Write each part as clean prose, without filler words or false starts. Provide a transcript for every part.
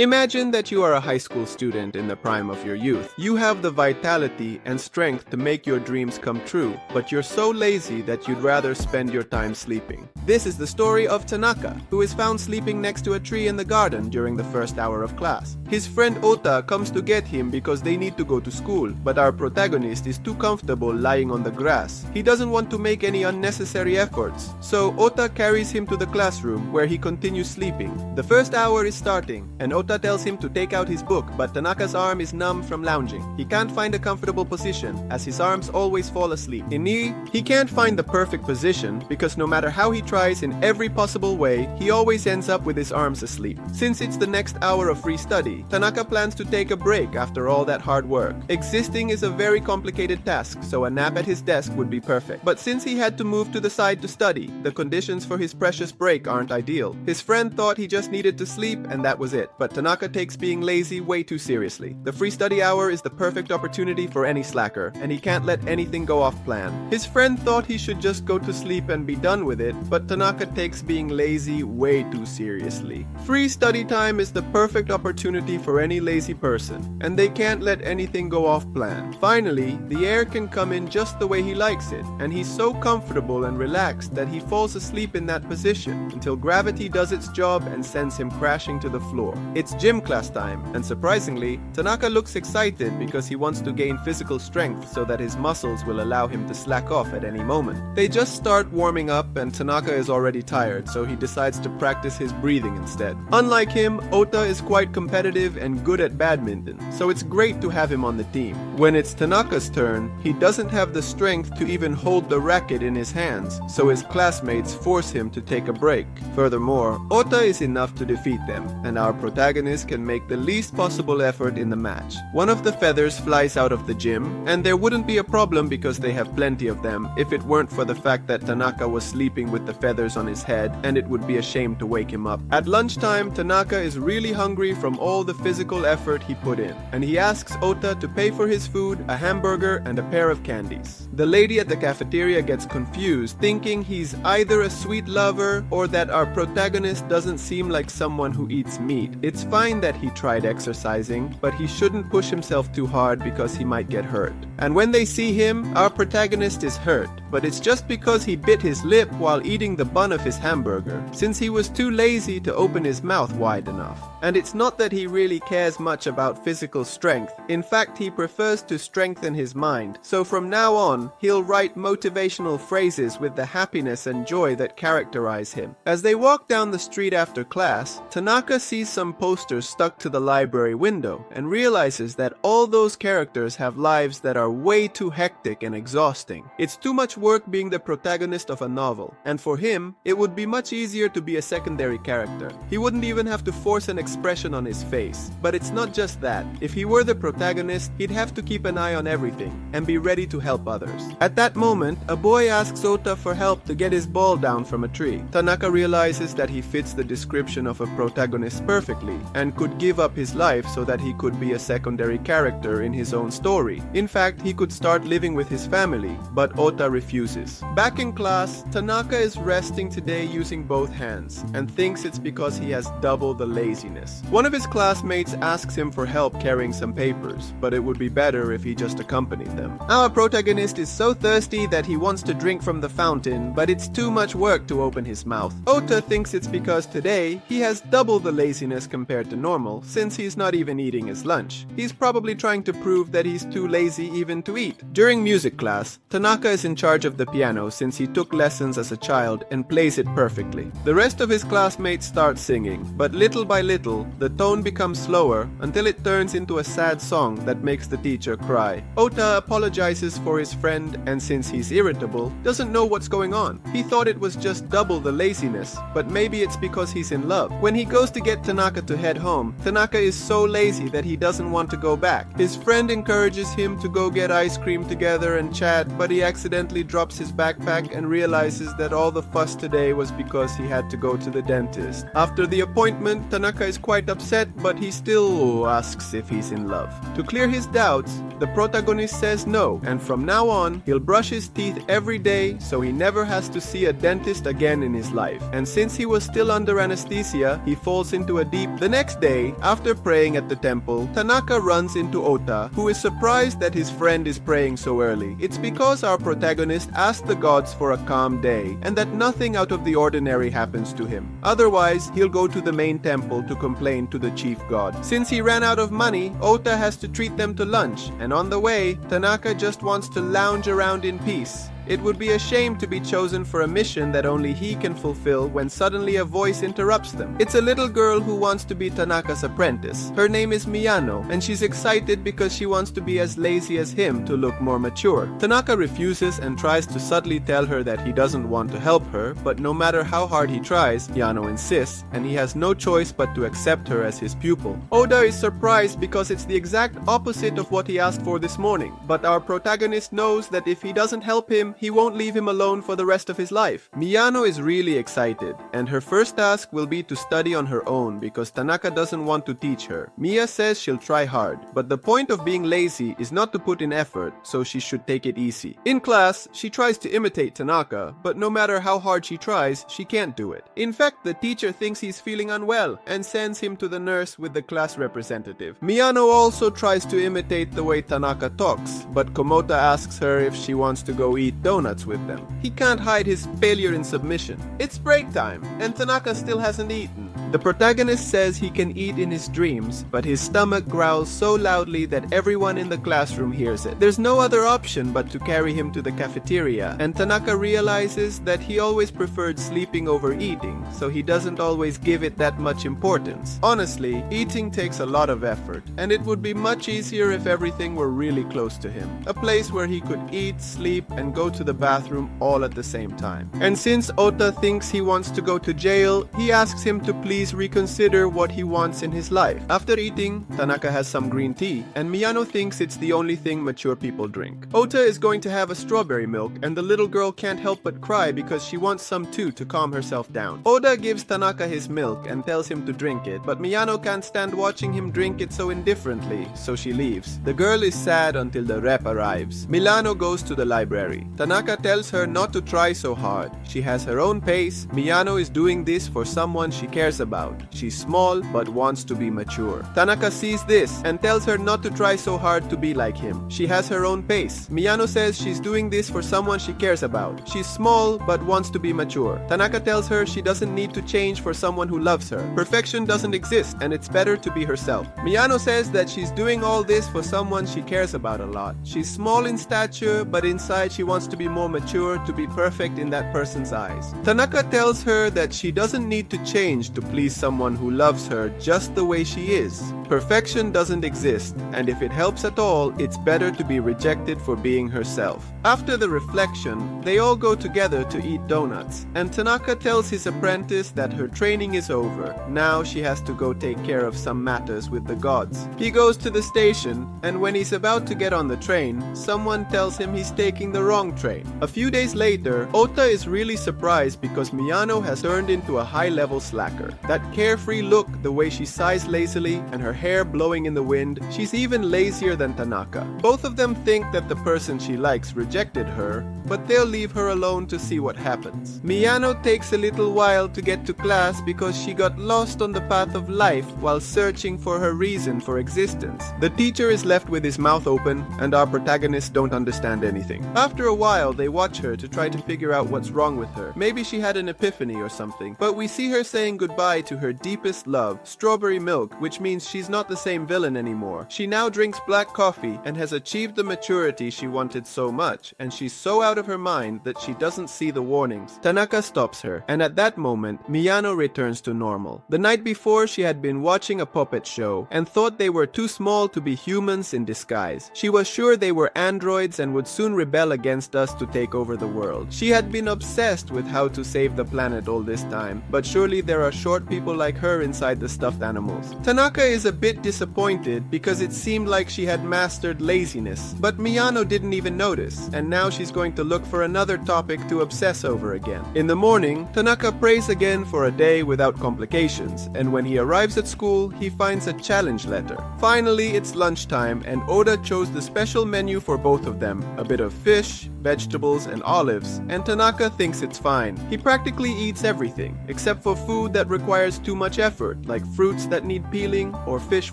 Imagine that you are a high school student in the prime of your youth. You have the vitality and strength to make your dreams come true, but you're so lazy that you'd rather spend your time sleeping. This is the story of Tanaka, who is found sleeping next to a tree in the garden during the first hour of class. His friend Ota comes to get him because they need to go to school, but our protagonist is too comfortable lying on the grass. He doesn't want to make any unnecessary efforts, so Ota carries him to the classroom where he continues sleeping. The first hour is starting, and Ota tells him to take out his book, but Tanaka's arm is numb from lounging. He can't find a comfortable position, as his arms always fall asleep. He can't find the perfect position, because no matter how he tries in every possible way, he always ends up with his arms asleep. Since it's the next hour of free study, Tanaka plans to take a break after all that hard work. Existing is a very complicated task, so a nap at his desk would be perfect. But since he had to move to the side to study, the conditions for his precious break aren't ideal. His friend thought he just needed to sleep and that was it, but Tanaka takes being lazy way too seriously. The free study hour is the perfect opportunity for any slacker, and he can't let anything go off plan. His friend thought he should just go to sleep and be done with it, but Tanaka takes being lazy way too seriously. Free study time is the perfect opportunity for any lazy person, and they can't let anything go off plan. Finally, the air can come in just the way he likes it, and he's so comfortable and relaxed that he falls asleep in that position until gravity does its job and sends him crashing to the floor. It's gym class time, and surprisingly, Tanaka looks excited because he wants to gain physical strength so that his muscles will allow him to slack off at any moment. They just start warming up and Tanaka is already tired, so he decides to practice his breathing instead. Unlike him, Ota is quite competitive and good at badminton, so it's great to have him on the team. When it's Tanaka's turn, he doesn't have the strength to even hold the racket in his hands, so his classmates force him to take a break. Furthermore, Ota is enough to defeat them, and our protagonist can make the least possible effort in the match. One of the feathers flies out of the gym, and there wouldn't be a problem because they have plenty of them if it weren't for the fact that Tanaka was sleeping with the feathers on his head, and it would be a shame to wake him up. At lunchtime, Tanaka is really hungry from all the physical effort he put in, and he asks Ota to pay for his food, a hamburger, and a pair of candies. The lady at the cafeteria gets confused, thinking he's either a sweet lover or that our protagonist doesn't seem like someone who eats meat. It's fine that he tried exercising, but he shouldn't push himself too hard because he might get hurt. And when they see him, our protagonist is hurt, but it's just because he bit his lip while eating the bun of his hamburger, since he was too lazy to open his mouth wide enough. And it's not that he really cares much about physical strength. In fact, he prefers to strengthen his mind. So from now on, he'll write motivational phrases with the happiness and joy that characterize him. As they walk down the street after class, Tanaka sees some posters stuck to the library window and realizes that all those characters have lives that are way too hectic and exhausting. It's too much work being the protagonist of a novel, and for him, it would be much easier to be a secondary character. He wouldn't even have to force an expression on his face. But it's not just that. If he were the protagonist, he'd have to keep an eye on everything and be ready to help others. At that moment, a boy asks Ota for help to get his ball down from a tree. Tanaka realizes that he fits the description of a protagonist perfectly and could give up his life so that he could be a secondary character in his own story. In fact, he could start living with his family, but Ota refuses. Back in class, Tanaka is resting today using both hands and thinks it's because he has double the laziness. One of his classmates asks him for help carrying some papers, but it would be better if he just accompanied them. Our protagonist is so thirsty that he wants to drink from the fountain, but it's too much work to open his mouth. Ota thinks it's because today he has double the laziness compared to normal, since he's not even eating his lunch. He's probably trying to prove that he's too lazy even to eat. During music class, Tanaka is in charge of the piano since he took lessons as a child and plays it perfectly. The rest of his classmates start singing, but little by little, the tone becomes slower until it turns into a sad song that makes the teacher cry. Ota apologizes for his friend, and since he's irritable, doesn't know what's going on. He thought it was just double the laziness, but maybe it's because he's in love. When he goes to get Tanaka to head home, Tanaka is so lazy that he doesn't want to go back. His friend encourages him to go get ice cream together and chat, but he accidentally drops his backpack and realizes that all the fuss today was because he had to go to the dentist. After the appointment, Tanaka is quite upset, but he still asks if he's in love. To clear his doubts, the protagonist says no, and from now on, he'll brush his teeth every day so he never has to see a dentist again in his life. And since he was still under anesthesia, he falls into a deep... The next day, after praying at the temple, Tanaka runs into Ota, who is surprised that his friend is praying so early. It's because our protagonist asked the gods for a calm day, and that nothing out of the ordinary happens to him. Otherwise, he'll go to the main temple to complain to the chief god. Since he ran out of money, Ota has to treat them to lunch, and on the way, Tanaka just wants to lounge around in peace. It would be a shame to be chosen for a mission that only he can fulfill when suddenly a voice interrupts them. It's a little girl who wants to be Tanaka's apprentice. Her name is Miyano, and she's excited because she wants to be as lazy as him to look more mature. Tanaka refuses and tries to subtly tell her that he doesn't want to help her, but no matter how hard he tries, Miyano insists, and he has no choice but to accept her as his pupil. Oda is surprised because it's the exact opposite of what he asked for this morning, but our protagonist knows that if he doesn't help him, he won't leave him alone for the rest of his life. Miyano is really excited, and her first task will be to study on her own because Tanaka doesn't want to teach her. Mia says she'll try hard, but the point of being lazy is not to put in effort, so she should take it easy. In class, she tries to imitate Tanaka, but no matter how hard she tries, she can't do it. In fact, the teacher thinks he's feeling unwell and sends him to the nurse with the class representative. Miyano also tries to imitate the way Tanaka talks, but Komota asks her if she wants to go eat donuts with them. He can't hide his failure in submission. It's break time, and Tanaka still hasn't eaten. The protagonist says he can eat in his dreams, but his stomach growls so loudly that everyone in the classroom hears it. There's no other option but to carry him to the cafeteria, and Tanaka realizes that he always preferred sleeping over eating, so he doesn't always give it that much importance. Honestly, eating takes a lot of effort, and it would be much easier if everything were really close to him. A place where he could eat, sleep, and go to the bathroom all at the same time. And since Ota thinks he wants to go to jail, he asks him to please reconsider what he wants in his life. After eating, Tanaka has some green tea, and Miyano thinks it's the only thing mature people drink. Ota is going to have a strawberry milk, and the little girl can't help but cry because she wants some too to calm herself down. Oda gives Tanaka his milk and tells him to drink it, but Miyano can't stand watching him drink it so indifferently, so she leaves. The girl is sad until the rep arrives. Milano goes to the library. Tanaka tells her not to try so hard. She has her own pace. Miyano is doing this for someone she cares about. She's small but wants to be mature. Tanaka sees this and tells her not to try so hard to be like him. She has her own pace. Miyano says she's doing this for someone she cares about. She's small but wants to be mature. Tanaka tells her she doesn't need to change for someone who loves her. Perfection doesn't exist and it's better to be herself. Miyano says that she's doing all this for someone she cares about a lot. She's small in stature, but inside she wants to be more mature to be perfect in that person's eyes. Tanaka tells her that she doesn't need to change to please someone who loves her just the way she is. Perfection doesn't exist, and if it helps at all, it's better to be rejected for being herself. After the reflection, they all go together to eat donuts, and Tanaka tells his apprentice that her training is over. Now she has to go take care of some matters with the gods. He goes to the station, and when he's about to get on the train, someone tells him he's taking the wrong train. A few days later, Ota is really surprised because Miyano has turned into a high-level slacker. That carefree look, the way she sighs lazily, and her hair blowing in the wind, she's even lazier than Tanaka. Both of them think that the person she likes rejected her, but they'll leave her alone to see what happens. Miyano takes a little while to get to class because she got lost on the path of life while searching for her reason for existence. The teacher is left with his mouth open, and our protagonists don't understand anything. After a while, they watch her to try to figure out what's wrong with her. Maybe she had an epiphany or something, but we see her saying goodbye to her deepest love, strawberry milk, which means she's not the same villain anymore. She now drinks black coffee and has achieved the maturity she wanted so much, and she's so out of her mind that she doesn't see the warnings. Tanaka stops her, and at that moment, Miyano returns to normal. The night before, she had been watching a puppet show and thought they were too small to be humans in disguise. She was sure they were androids and would soon rebel against us to take over the world. She had been obsessed with how to save the planet all this time, but surely there are smart people like her inside the stuffed animals. Tanaka is a bit disappointed because it seemed like she had mastered laziness, but Miyano didn't even notice, and now she's going to look for another topic to obsess over again. In the morning, Tanaka prays again for a day without complications, and when he arrives at school, he finds a challenge letter. Finally, it's lunchtime, and Oda chose the special menu for both of them, a bit of fish, vegetables, and olives, and Tanaka thinks it's fine. He practically eats everything, except for food that requires too much effort, like fruits that need peeling or fish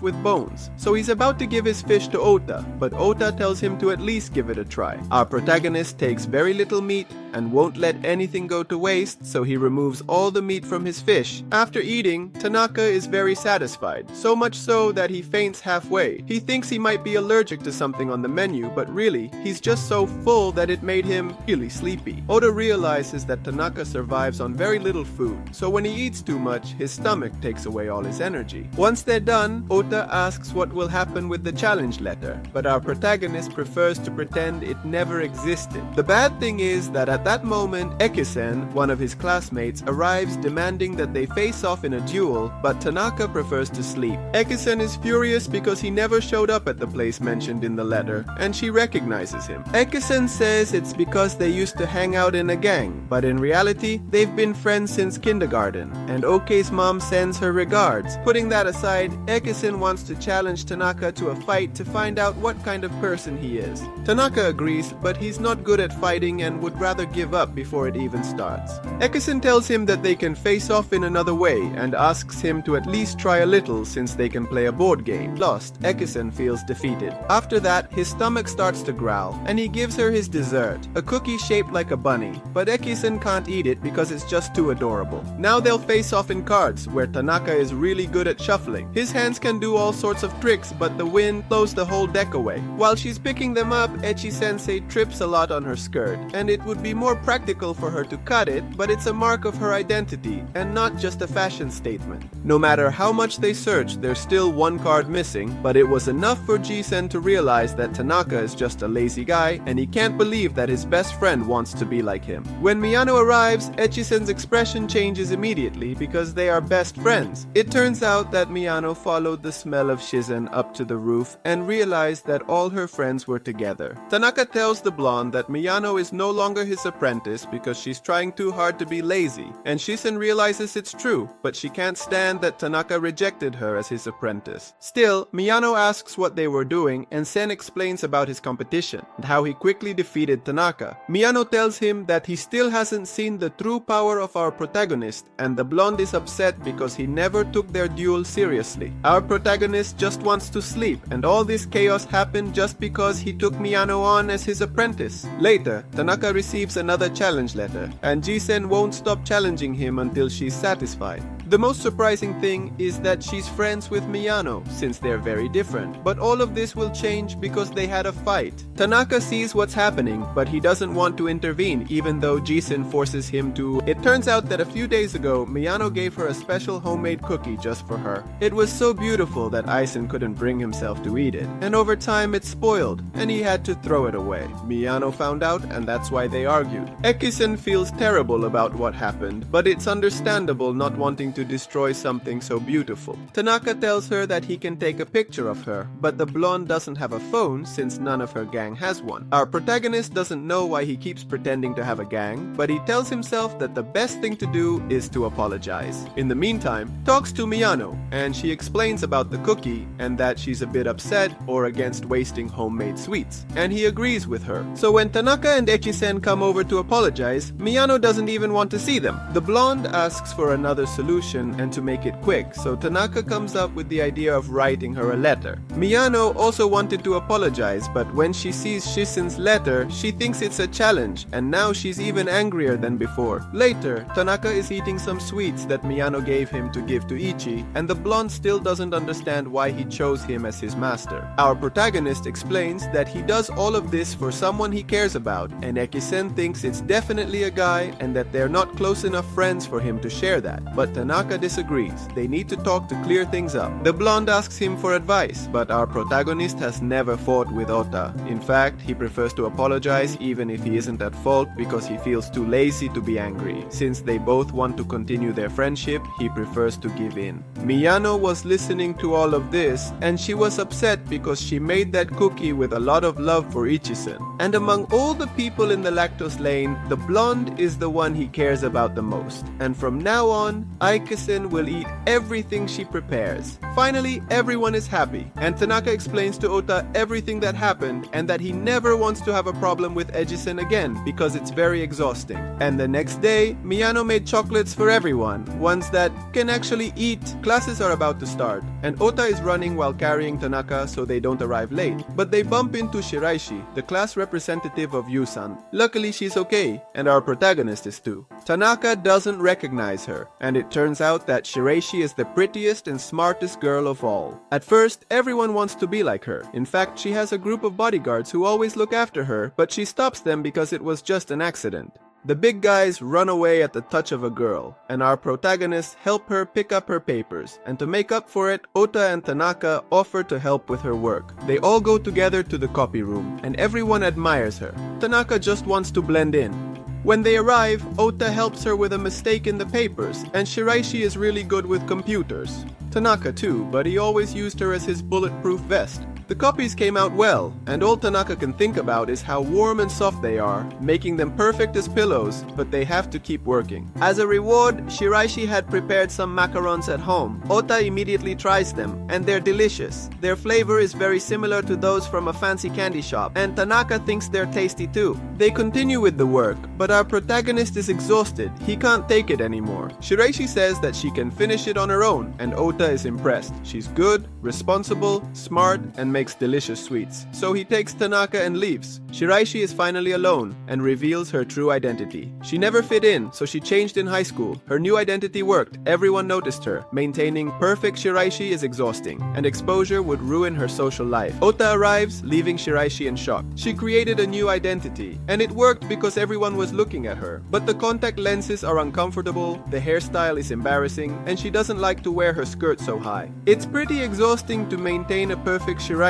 with bones. So he's about to give his fish to Ota, but Ota tells him to at least give it a try. Our protagonist takes very little meat and won't let anything go to waste, so he removes all the meat from his fish. After eating, Tanaka is very satisfied, so much so that he faints halfway. He thinks he might be allergic to something on the menu, but really, he's just so full that it made him really sleepy. Oda realizes that Tanaka survives on very little food, so when he eats too much, his stomach takes away all his energy. Once they're done, Ota asks what will happen with the challenge letter, but our protagonist prefers to pretend it never existed. The bad thing is that at that moment, Ekisen, one of his classmates, arrives demanding that they face off in a duel, but Tanaka prefers to sleep. Ekisen is furious because he never showed up at the place mentioned in the letter, and she recognizes him. Ekisen says it's because they used to hang out in a gang, but in reality, they've been friends since kindergarten, and Okei's mom sends her regards. Putting that aside, Ekisen wants to challenge Tanaka to a fight to find out what kind of person he is. Tanaka agrees, but he's not good at fighting and would rather give up before it even starts. Ekisen tells him that they can face off in another way and asks him to at least try a little since they can play a board game. Lost, Ekisen feels defeated. After that, his stomach starts to growl, and he gives her his dessert, a cookie shaped like a bunny, but Ekisen can't eat it because it's just too adorable. Now they'll face off in cards, where Tanaka is really good at shuffling. His hands can do all sorts of tricks, but the wind blows the whole deck away. While she's picking them up, Echi-sensei trips a lot on her skirt, and it would be more practical for her to cut it, but it's a mark of her identity, and not just a fashion statement. No matter how much they search, there's still one card missing, but it was enough for Jisen to realize that Tanaka is just a lazy guy, and he can't believe that his best friend wants to be like him. When Miyano arrives, Echisen's expression changes immediately because they are best friends. It turns out that Miyano followed the smell of Shizen up to the roof and realized that all her friends were together. Tanaka tells the blonde that Miyano is no longer his apprentice because she's trying too hard to be lazy, and Shizen realizes it's true, but she can't stand that Tanaka rejected her as his apprentice. Still, Miyano asks what they were doing, and Sen explains about his competition and how he quickly defeated Tanaka. Miyano tells him that he still hasn't seen the true power of our protagonist, and the blonde is upset because he never took their duel seriously. Our protagonist just wants to sleep, and all this chaos happened just because he took Miyano on as his apprentice. Later, Tanaka receives another challenge letter, and Jisen won't stop challenging him until she's satisfied. The most surprising thing is that she's friends with Miyano, since they're very different. But all of this will change because they had a fight. Tanaka sees what's happening, but he doesn't want to intervene even though Jisen forces him to. It turns out that a few days ago, Miyano gave her a special homemade cookie just for her. It was so beautiful that Aizen couldn't bring himself to eat it, and over time it spoiled, and he had to throw it away. Miyano found out, and that's why they argued. Ekisen feels terrible about what happened, but it's understandable not wanting to destroy something so beautiful. Tanaka tells her that he can take a picture of her, but the blonde doesn't have a phone since none of her gang has one. Our protagonist doesn't know why he keeps pretending to have a gang, but he tells himself that the best thing to do is to apologize. In the meantime, talks to Miyano, and she explains about the cookie and that she's a bit upset or against wasting homemade sweets, and he agrees with her. So when Tanaka and Echisen come over to apologize, Miyano doesn't even want to see them. The blonde asks for another solution and to make it quick, so Tanaka comes up with the idea of writing her a letter. Miyano also wanted to apologize, but when she sees Shisen's letter, she thinks it's a challenge, and now she's even angrier than before. Later, Tanaka is eating some sweets that Miyano gave him to give to Ichi, and the blonde still doesn't understand why he chose him as his master. Our protagonist explains that he does all of this for someone he cares about, and Ekisen thinks it's definitely a guy and that they're not close enough friends for him to share that. But Tanaka Tanaka disagrees. They need to talk to clear things up. The blonde asks him for advice, but our protagonist has never fought with Ota. In fact, he prefers to apologize even if he isn't at fault because he feels too lazy to be angry. Since they both want to continue their friendship, he prefers to give in. Miyano was listening to all of this, and she was upset because she made that cookie with a lot of love for Ichisen. And among all the people in the lactose lane, the blonde is the one he cares about the most. And from now on, Aikisen will eat everything she prepares. Finally, everyone is happy, and Tanaka explains to Ota everything that happened and that he never wants to have a problem with Ejisen again because it's very exhausting. And the next day, Miyano made chocolates for everyone, ones that can actually eat. Classes are about to start, and Ota is running while carrying Tanaka so they don't arrive late. But they bump into Shiraishi, the class representative of Yusan. Luckily, she's okay, and our protagonist is too. Tanaka doesn't recognize her, and it turns out that Shiraishi is the prettiest and smartest girl of all. At first, everyone wants to be like her. In fact, she has a group of bodyguards who always look after her, but she stops them because it was just an accident. The big guys run away at the touch of a girl, and our protagonists help her pick up her papers, and to make up for it, Ota and Tanaka offer to help with her work. They all go together to the copy room, and everyone admires her. Tanaka just wants to blend in. When they arrive, Ota helps her with a mistake in the papers, and Shiraishi is really good with computers. Tanaka too, but he always used her as his bulletproof vest. The copies came out well, and all Tanaka can think about is how warm and soft they are, making them perfect as pillows, but they have to keep working. As a reward, Shiraishi had prepared some macarons at home. Ota immediately tries them, and they're delicious. Their flavor is very similar to those from a fancy candy shop, and Tanaka thinks they're tasty too. They continue with the work, but our protagonist is exhausted. He can't take it anymore. Shiraishi says that she can finish it on her own, and Ota is impressed. She's good, responsible, smart, and makes delicious sweets. So he takes Tanaka and leaves. Shiraishi is finally alone and reveals her true identity. She never fit in, so she changed in high school. Her new identity worked. Everyone noticed her. Maintaining perfect Shiraishi is exhausting, and exposure would ruin her social life. Ota arrives, leaving Shiraishi in shock. She created a new identity, and it worked because everyone was looking at her. But the contact lenses are uncomfortable, the hairstyle is embarrassing, and she doesn't like to wear her skirt so high. It's pretty exhausting to maintain a perfect Shiraishi,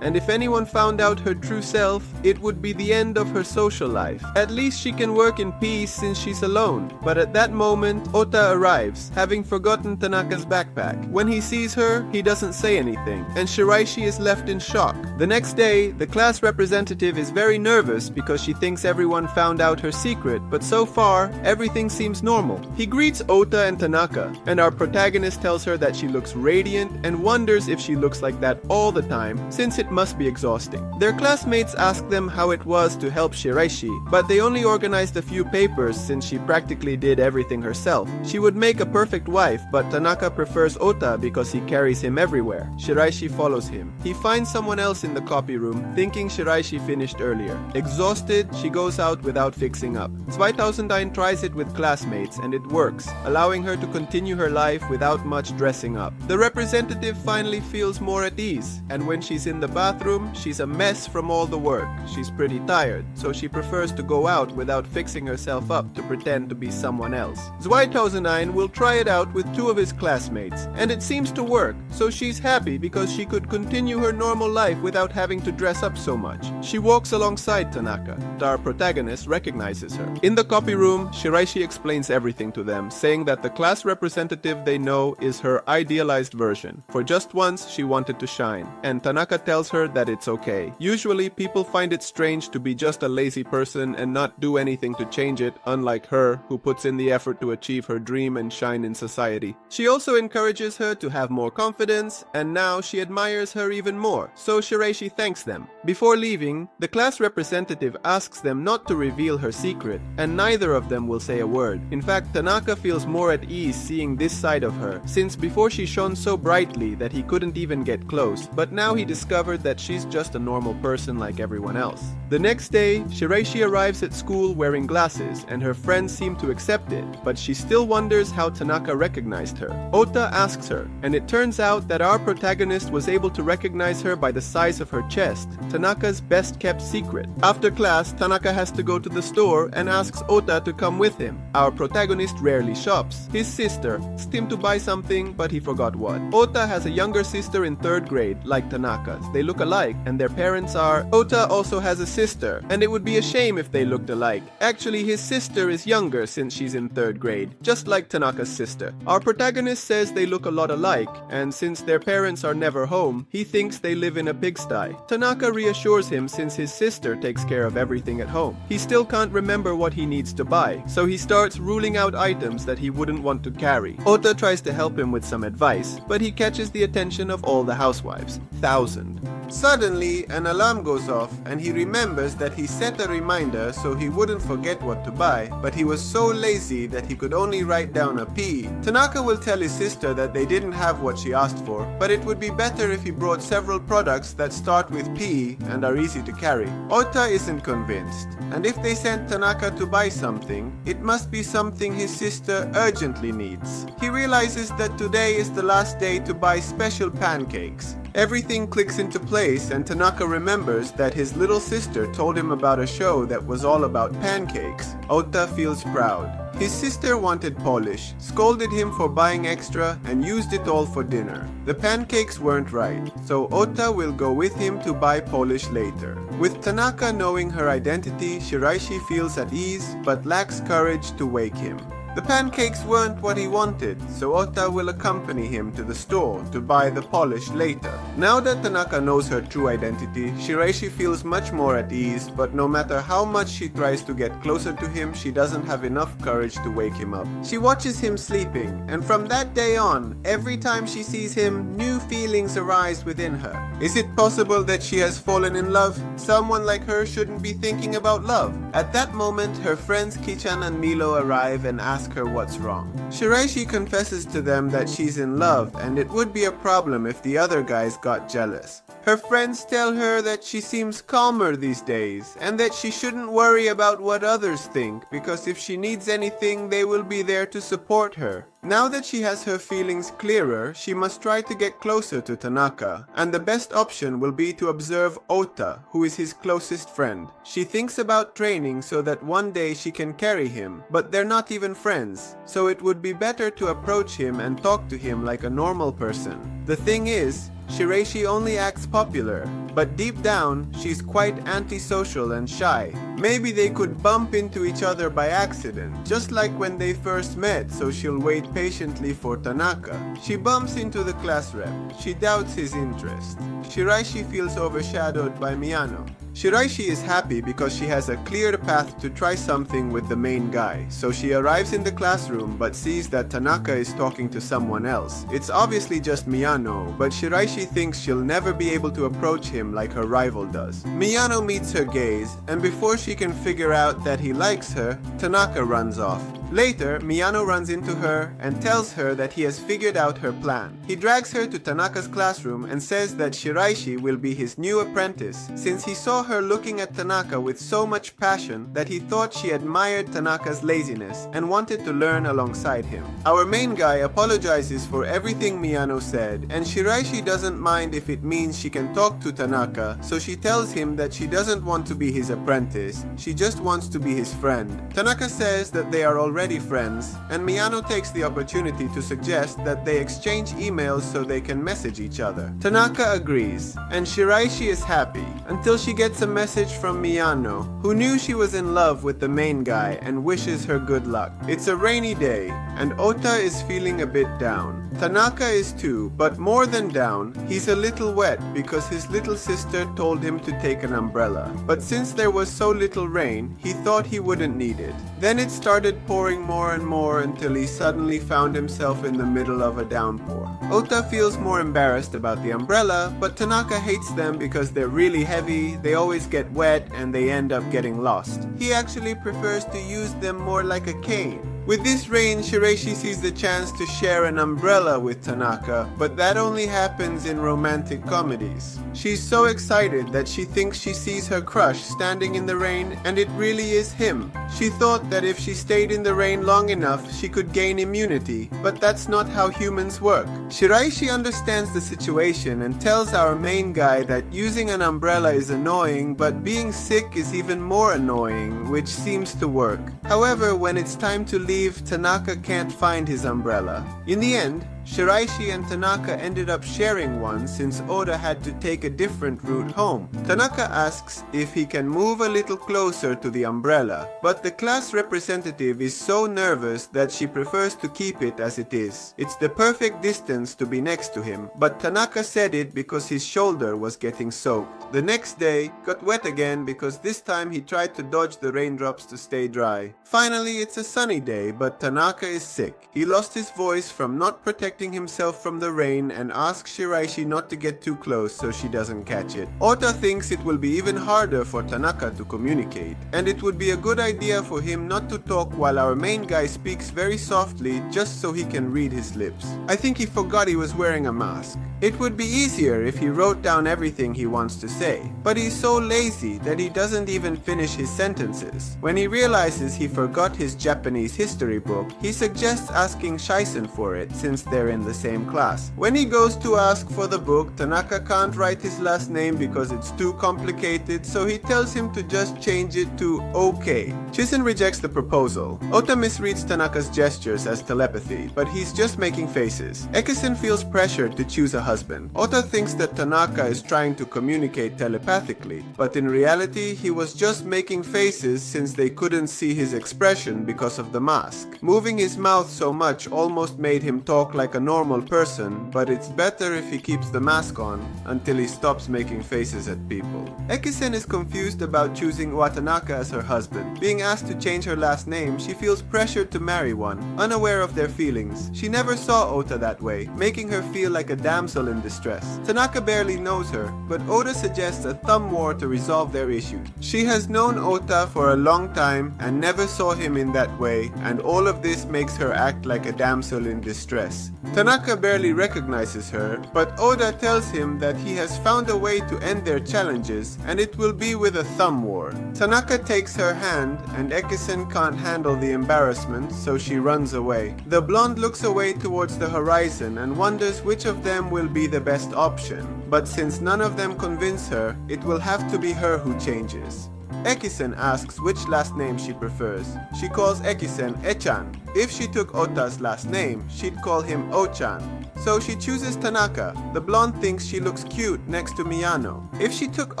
and if anyone found out her true self, it would be the end of her social life. At least she can work in peace since she's alone. But at that moment, Ota arrives, having forgotten Tanaka's backpack. When he sees her, he doesn't say anything, and Shiraishi is left in shock. The next day, the class representative is very nervous because she thinks everyone found out her secret, but so far, everything seems normal. He greets Ota and Tanaka, and our protagonist tells her that she looks radiant and wonders if she looks like that all the time, since it must be exhausting. Their classmates ask them how it was to help Shiraishi, but they only organized a few papers since she practically did everything herself. She would make a perfect wife, but Tanaka prefers Ota because he carries him everywhere. Shiraishi follows him. He finds someone else in the copy room, thinking Shiraishi finished earlier. Exhausted, she goes out without fixing up. 2009 tries it with classmates, and it works, allowing her to continue her life without much dressing up. The representative finally feels more at ease, and when she's in the bathroom, she's a mess from all the work. She's pretty tired, so she prefers to go out without fixing herself up to pretend to be someone else. 2009 will try it out with two of his classmates, and it seems to work, so she's happy because she could continue her normal life without having to dress up so much. She walks alongside Tanaka. Our protagonist recognizes her. In the copy room, Shiraishi explains everything to them, saying that the class representative they know is her idealized version. For just once, she wanted to shine, and Tanaka tells her that it's okay. Usually, people find it strange to be just a lazy person and not do anything to change it, unlike her, who puts in the effort to achieve her dream and shine in society. She also encourages her to have more confidence, and now she admires her even more, so Shiraishi thanks them. Before leaving, the class representative asks them not to reveal her secret, and neither of them will say a word. In fact, Tanaka feels more at ease seeing this side of her, since before she shone so brightly that he couldn't even get close, but now he discovered that she's just a normal person like everyone else. The next day, Shiraishi arrives at school wearing glasses, and her friends seem to accept it, but she still wonders how Tanaka recognized her. Ota asks her, and it turns out that our protagonist was able to recognize her by the size of her chest, Tanaka's best-kept secret. After class, Tanaka has to go to the store and asks Ota to come with him. Our protagonist rarely shops. His sister asked him to buy something, but he forgot what. Ota has a younger sister in 3rd grade, like Tanaka's. They look alike, and their parents are... Ota also has a sister, and it would be a shame if they looked alike. Actually, his sister is younger since she's in 3rd grade, just like Tanaka's sister. Our protagonist says they look a lot alike, and since their parents are never home, he thinks they live in a pigsty. Tanaka reassures him since his sister takes care of everything at home. He still can't remember what he needs to buy, so he starts ruling out items that he wouldn't want to carry. Ota tries to help him with some advice, but he catches the attention of all the housewives. 1,000. Suddenly, an alarm goes off and he remembers that he set a reminder so he wouldn't forget what to buy, but he was so lazy that he could only write down a P. Tanaka will tell his sister that they didn't have what she asked for, but it would be better if he brought several products that start with P and are easy to carry. Ota isn't convinced, and if they sent Tanaka to buy something, it must be something his sister urgently needs. He realizes that today is the last day to buy special pancakes. Everything clicks into place and Tanaka remembers that his little sister told him about a show that was all about pancakes. Ota feels proud. His sister wanted polish, scolded him for buying extra, and used it all for dinner. The pancakes weren't right, so Ota will go with him to buy polish later. With Tanaka knowing her identity, Shiraishi feels at ease but lacks courage to wake him. The pancakes weren't what he wanted, so Ota will accompany him to the store to buy the polish later. Now that Tanaka knows her true identity, Shiraishi feels much more at ease, but no matter how much she tries to get closer to him, she doesn't have enough courage to wake him up. She watches him sleeping, and from that day on, every time she sees him, new feelings arise within her. Is it possible that she has fallen in love? Someone like her shouldn't be thinking about love. At that moment, her friends Kichan and Milo arrive and ask her what's wrong. Shiraishi confesses to them that she's in love and it would be a problem if the other guys got jealous. Her friends tell her that she seems calmer these days and that she shouldn't worry about what others think because if she needs anything they will be there to support her. Now that she has her feelings clearer, she must try to get closer to Tanaka, and the best option will be to observe Ota, who is his closest friend. She thinks about training so that one day she can carry him, but they're not even friends, so it would be better to approach him and talk to him like a normal person. The thing is, Shiraishi only acts popular, but deep down, she's quite antisocial and shy. Maybe they could bump into each other by accident, just like when they first met, so she'll wait patiently for Tanaka. She bumps into the class rep. She doubts his interest. Shiraishi feels overshadowed by Miyano. Shiraishi is happy because she has a clear path to try something with the main guy, so she arrives in the classroom but sees that Tanaka is talking to someone else. It's obviously just Miyano, but Shiraishi thinks she'll never be able to approach him like her rival does. Miyano meets her gaze, and before she can figure out that he likes her, Tanaka runs off. Later, Miyano runs into her and tells her that he has figured out her plan. He drags her to Tanaka's classroom and says that Shiraishi will be his new apprentice, since he saw her looking at Tanaka with so much passion that he thought she admired Tanaka's laziness and wanted to learn alongside him. Our main guy apologizes for everything Miyano said, and Shiraishi doesn't mind if it means she can talk to Tanaka, so she tells him that she doesn't want to be his apprentice, she just wants to be his friend. Tanaka says that they are already friends, and Miyano takes the opportunity to suggest that they exchange emails so they can message each other. Tanaka agrees, and Shiraishi is happy, until she gets a message from Miyano, who knew she was in love with the main guy and wishes her good luck. It's a rainy day, and Ota is feeling a bit down. Tanaka is too, but more than down, he's a little wet because his little sister told him to take an umbrella. But since there was so little rain, he thought he wouldn't need it. Then it started pouring more and more until he suddenly found himself in the middle of a downpour. Ota feels more embarrassed about the umbrella, but Tanaka hates them because they're really heavy, they always get wet, and they end up getting lost. He actually prefers to use them more like a cane. With this rain, Shiraishi sees the chance to share an umbrella with Tanaka, but that only happens in romantic comedies. She's so excited that she thinks she sees her crush standing in the rain, and it really is him. She thought that if she stayed in the rain long enough, she could gain immunity, but that's not how humans work. Shiraishi understands the situation and tells our main guy that using an umbrella is annoying, but being sick is even more annoying, which seems to work. However, when it's time to leave, Tanaka can't find his umbrella. In the end, Shiraishi and Tanaka ended up sharing one since Oda had to take a different route home. Tanaka asks if he can move a little closer to the umbrella, but the class representative is so nervous that she prefers to keep it as it is. It's the perfect distance to be next to him, but Tanaka said it because his shoulder was getting soaked. The next day got wet again because this time he tried to dodge the raindrops to stay dry. Finally, it's a sunny day, but Tanaka is sick. He lost his voice from not protecting himself from the rain and asks Shiraishi not to get too close so she doesn't catch it. Ota thinks it will be even harder for Tanaka to communicate, and it would be a good idea for him not to talk while our main guy speaks very softly just so he can read his lips. I think he forgot he was wearing a mask. It would be easier if he wrote down everything he wants to say, but he's so lazy that he doesn't even finish his sentences. When he realizes he forgot his Japanese history book, he suggests asking Shaisen for it since they're in the same class. When he goes to ask for the book, Tanaka can't write his last name because it's too complicated, so he tells him to just change it to OK. Chisen rejects the proposal. Ota misreads Tanaka's gestures as telepathy, but he's just making faces. Ekisen feels pressured to choose a husband. Ota thinks that Tanaka is trying to communicate telepathically, but in reality he was just making faces since they couldn't see his expression because of the mask. Moving his mouth so much almost made him talk like a normal person, but it's better if he keeps the mask on until he stops making faces at people. Ekisen is confused about choosing Watanaka as her husband. Being asked to change her last name, she feels pressured to marry one, unaware of their feelings. She never saw Ota that way, making her feel like a damsel in distress. Tanaka barely knows her, but Oda suggests a thumb war to resolve their issue. She has known Ota for a long time and never saw him in that way, and all of this makes her act like a damsel in distress. Tanaka barely recognizes her, but Oda tells him that he has found a way to end their challenges, and it will be with a thumb war. Tanaka takes her hand, and Ekisen can't handle the embarrassment, so she runs away. The blonde looks away towards the horizon and wonders which of them will be the best option, but since none of them convince her, it will have to be her who changes. Ekisen asks which last name she prefers. She calls Ekisen Echan. If she took Ota's last name, she'd call him Ochan. So she chooses Tanaka. The blonde thinks she looks cute next to Miyano. If she took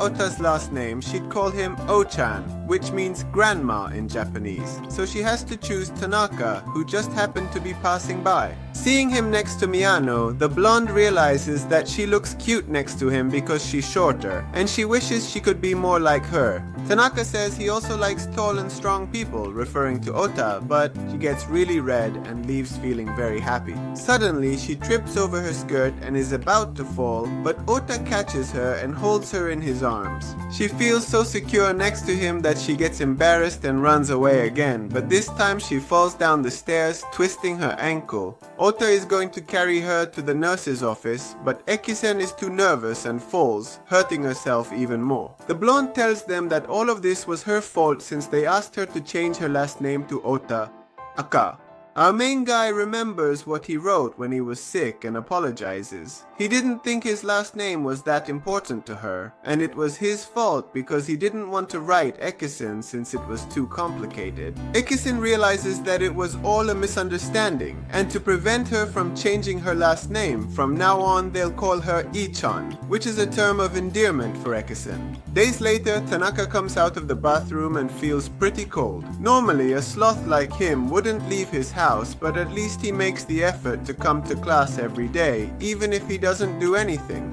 Ota's last name, she'd call him Ochan, which means grandma in Japanese. So she has to choose Tanaka, who just happened to be passing by. Seeing him next to Miyano, the blonde realizes that she looks cute next to him because she's shorter, and she wishes she could be more like her. Tanaka says he also likes tall and strong people, referring to Ota, but she gets really red and leaves feeling very happy. Suddenly, she trips over her skirt and is about to fall, but Ota catches her and holds her in his arms. She feels so secure next to him that she gets embarrassed and runs away again, but this time she falls down the stairs, twisting her ankle. Ota is going to carry her to the nurse's office, but Ekisen is too nervous and falls, hurting herself even more. The blonde tells them that all of this was her fault since they asked her to change her last name to Ota, Aka. Our main guy remembers what he wrote when he was sick and apologizes. He didn't think his last name was that important to her, and it was his fault because he didn't want to write Ekisen since it was too complicated. Ekisen realizes that it was all a misunderstanding, and to prevent her from changing her last name, from now on they'll call her Ichan, which is a term of endearment for Ekisen. Days later, Tanaka comes out of the bathroom and feels pretty cold. Normally, a sloth like him wouldn't leave his house, but at least he makes the effort to come to class every day, even if he doesn't do anything.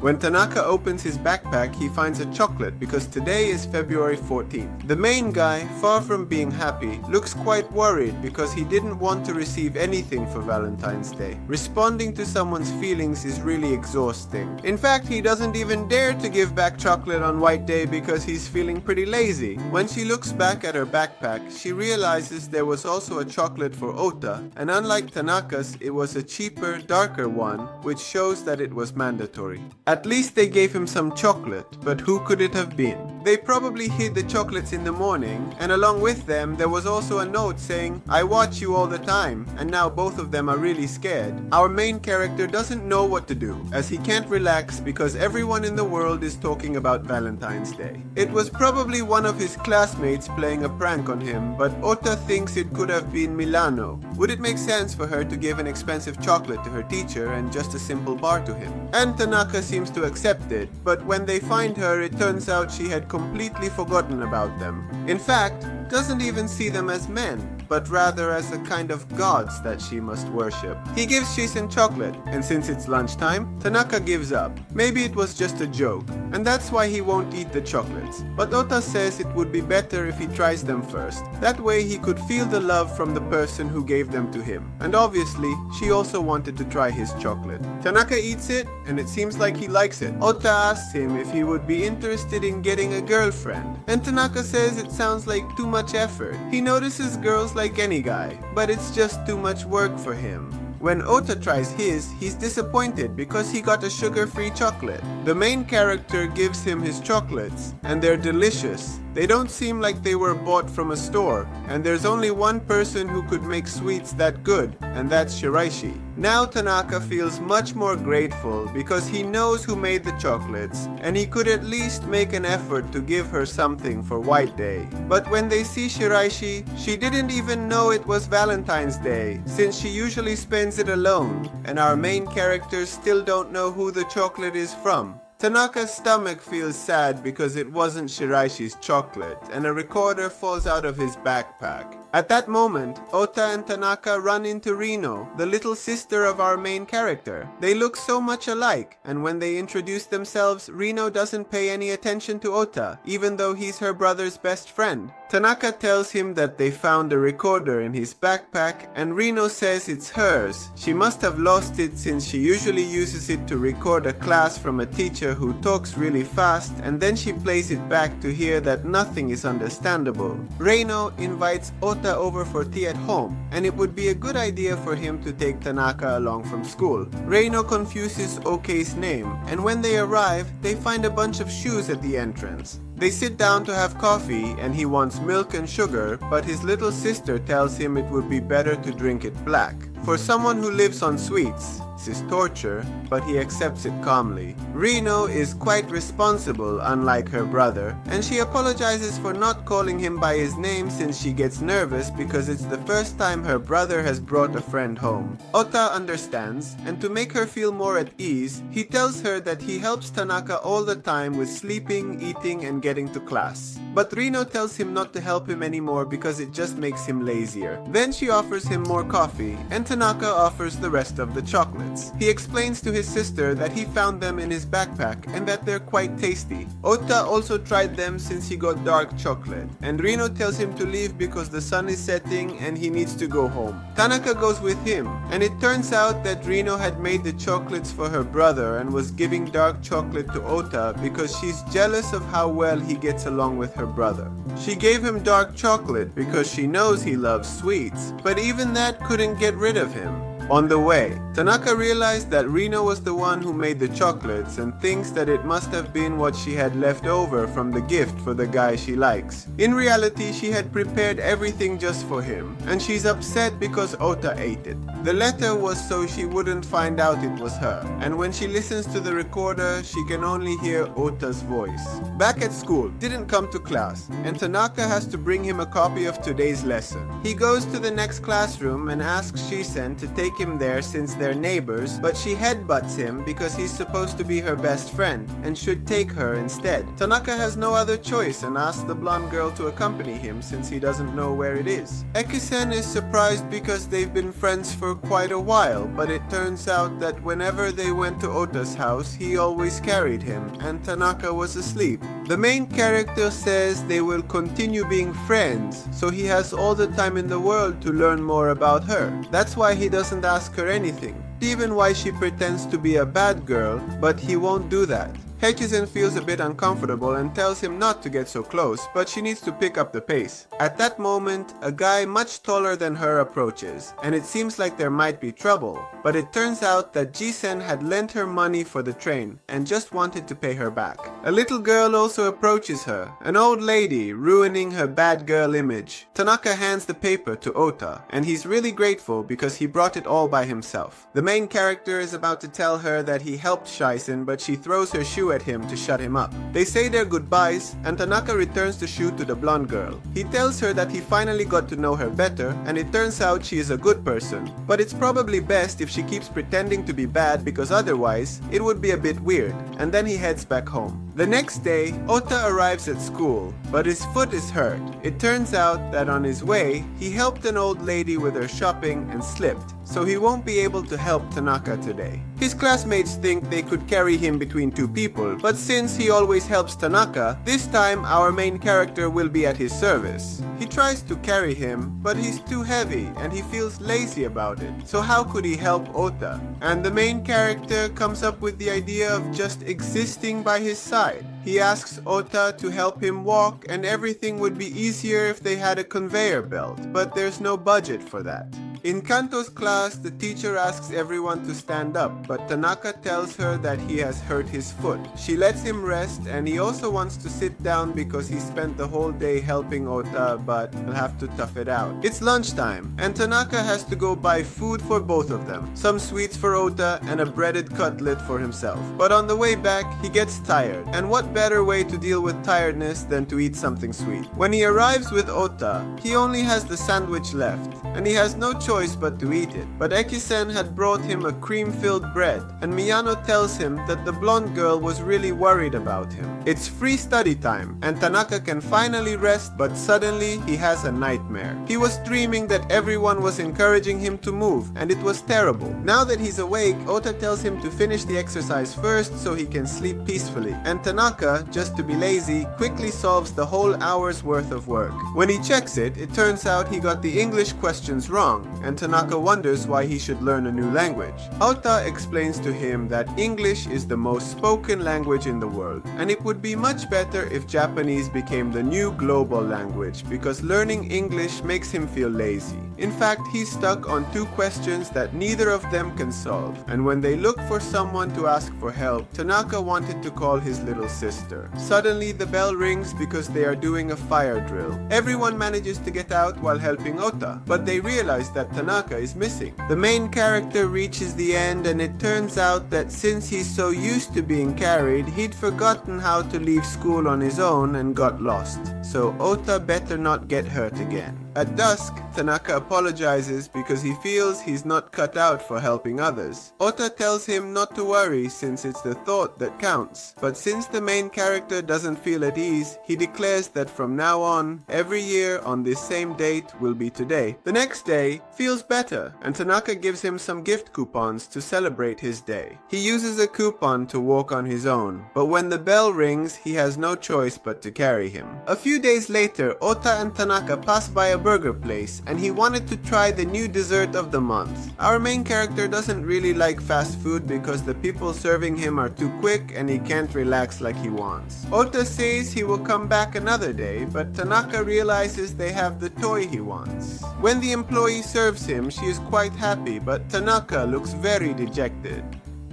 When Tanaka opens his backpack, he finds a chocolate because today is February 14th. The main guy, far from being happy, looks quite worried because he didn't want to receive anything for Valentine's Day. Responding to someone's feelings is really exhausting. In fact, he doesn't even dare to give back chocolate on White Day because he's feeling pretty lazy. When she looks back at her backpack, she realizes there was also a chocolate for Ota, and unlike Tanaka's, it was a cheaper, darker one, which shows that it was mandatory. At least they gave him some chocolate, but who could it have been? They probably hid the chocolates in the morning, and along with them there was also a note saying, "I watch you all the time," and now both of them are really scared. Our main character doesn't know what to do, as he can't relax because everyone in the world is talking about Valentine's Day. It was probably one of his classmates playing a prank on him, but Ota thinks it could have been Milano. Would it make sense for her to give an expensive chocolate to her teacher and just a simple bar to him? And Tanaka seems to accept it, but when they find her, it turns out she had completely forgotten about them. In fact, doesn't even see them as men, but rather as a kind of gods that she must worship. He gives Shisen chocolate, and since it's lunchtime, Tanaka gives up. Maybe it was just a joke, and that's why he won't eat the chocolates. But Ota says it would be better if he tries them first. That way he could feel the love from the person who gave them to him. And obviously, she also wanted to try his chocolate. Tanaka eats it, and it seems like he likes it. Ota asks him if he would be interested in getting a girlfriend, and Tanaka says it sounds like too much effort. He notices girls like any guy, but it's just too much work for him. When Ota tries his, he's disappointed because he got a sugar-free chocolate. The main character gives him his chocolates, and they're delicious. They don't seem like they were bought from a store, and there's only one person who could make sweets that good, and that's Shiraishi. Now Tanaka feels much more grateful because he knows who made the chocolates, and he could at least make an effort to give her something for White Day. But when they see Shiraishi, she didn't even know it was Valentine's Day, since she usually spends it alone, and our main characters still don't know who the chocolate is from. Tanaka's stomach feels sad because it wasn't Shiraishi's chocolate, and a recorder falls out of his backpack. At that moment, Ota and Tanaka run into Rino, the little sister of our main character. They look so much alike, and when they introduce themselves, Rino doesn't pay any attention to Ota, even though he's her brother's best friend. Tanaka tells him that they found a recorder in his backpack, and Rino says it's hers. She must have lost it since she usually uses it to record a class from a teacher who talks really fast, and then she plays it back to hear that nothing is understandable. Rino invites Ota over for tea at home, and it would be a good idea for him to take Tanaka along from school. Rino confuses Okei's name, and when they arrive, they find a bunch of shoes at the entrance. They sit down to have coffee, and he wants milk and sugar, but his little sister tells him it would be better to drink it black. For someone who lives on sweets, this is torture, but he accepts it calmly. Rino is quite responsible, unlike her brother, and she apologizes for not calling him by his name since she gets nervous because it's the first time her brother has brought a friend home. Ota understands, and to make her feel more at ease, he tells her that he helps Tanaka all the time with sleeping, eating, and getting to class. But Rino tells him not to help him anymore because it just makes him lazier. Then she offers him more coffee, and Tanaka offers the rest of the chocolates. He explains to his sister that he found them in his backpack and that they're quite tasty. Ota also tried them since he got dark chocolate, and Rino tells him to leave because the sun is setting and he needs to go home. Tanaka goes with him, and it turns out that Rino had made the chocolates for her brother and was giving dark chocolate to Ota because she's jealous of how well he gets along with her brother. She gave him dark chocolate because she knows he loves sweets, but even that couldn't get rid of him. On the way, Tanaka realized that Rino was the one who made the chocolates and thinks that it must have been what she had left over from the gift for the guy she likes. In reality, she had prepared everything just for him, and she's upset because Ota ate it. The letter was so she wouldn't find out it was her, and when she listens to the recorder, she can only hear Ota's voice. Back at school, didn't come to class, and Tanaka has to bring him a copy of today's lesson. He goes to the next classroom and asks Shisen to take him there since they're neighbors, but she headbutts him because he's supposed to be her best friend and should take her instead. Tanaka has no other choice and asks the blonde girl to accompany him since he doesn't know where it is. Eki-sen is surprised because they've been friends for quite a while, but it turns out that whenever they went to Ota's house, he always carried him, and Tanaka was asleep. The main character says they will continue being friends, so he has all the time in the world to learn more about her. That's why he doesn't ask her anything, even why she pretends to be a bad girl, but he won't do that. Eki-sen feels a bit uncomfortable and tells him not to get so close, but she needs to pick up the pace. At that moment, a guy much taller than her approaches, and it seems like there might be trouble. But it turns out that Ji-sen had lent her money for the train and just wanted to pay her back. A little girl also approaches her, an old lady ruining her bad girl image. Tanaka hands the paper to Ota, and he's really grateful because he brought it all by himself. The main character is about to tell her that he helped Shiraishi, but she throws her shoe at him to shut him up. They say their goodbyes, and Tanaka returns the shoe to the blonde girl. He tells her that he finally got to know her better, and it turns out she is a good person. But it's probably best if she keeps pretending to be bad, because otherwise it would be a bit weird, and then he heads back home. The next day, Ota arrives at school, but his foot is hurt. It turns out that on his way, he helped an old lady with her shopping and slipped, so he won't be able to help Tanaka today. His classmates think they could carry him between two people, but since he always helps Tanaka, this time our main character will be at his service. He tries to carry him, but he's too heavy and he feels lazy about it, so how could he help Ota? And the main character comes up with the idea of just existing by his side. He asks Ota to help him walk, and everything would be easier if they had a conveyor belt, but there's no budget for that. In Kanto's class, the teacher asks everyone to stand up, but Tanaka tells her that he has hurt his foot. She lets him rest, and he also wants to sit down because he spent the whole day helping Ota, but he'll have to tough it out. It's lunchtime, and Tanaka has to go buy food for both of them. Some sweets for Ota and a breaded cutlet for himself. But on the way back, he gets tired, and what better way to deal with tiredness than to eat something sweet? When he arrives with Ota, he only has the sandwich left, and he has no choice but to eat it. But Eki-sen had brought him a cream-filled bread, and Miyano tells him that the blonde girl was really worried about him. It's free study time, and Tanaka can finally rest, but suddenly he has a nightmare. He was dreaming that everyone was encouraging him to move, and it was terrible. Now that he's awake, Ota tells him to finish the exercise first so he can sleep peacefully, and Tanaka, just to be lazy, quickly solves the whole hour's worth of work. When he checks it, it turns out he got the English questions wrong, and Tanaka wonders why he should learn a new language. Ota explains to him that English is the most spoken language in the world, and it would be much better if Japanese became the new global language, because learning English makes him feel lazy. In fact, he's stuck on two questions that neither of them can solve, and when they look for someone to ask for help, Tanaka wanted to call his little sister. Suddenly, the bell rings because they are doing a fire drill. Everyone manages to get out while helping Ota, but they realize that Tanaka is missing. The main character reaches the end, and it turns out that since he's so used to being carried, he'd forgotten how to leave school on his own and got lost. So Ota better not get hurt again. At dusk, Tanaka apologizes because he feels he's not cut out for helping others. Ota tells him not to worry since it's the thought that counts. But since the main character doesn't feel at ease, he declares that from now on, every year on this same date will be today. The next day feels better, and Tanaka gives him some gift coupons to celebrate his day. He uses a coupon to walk on his own, but when the bell rings, he has no choice but to carry him. A few days later, Ota and Tanaka pass by a burger place, and he wanted to try the new dessert of the month. Our main character doesn't really like fast food because the people serving him are too quick and he can't relax like he wants. Ota says he will come back another day, but Tanaka realizes they have the toy he wants. When the employee serves him, she is quite happy, but Tanaka looks very dejected.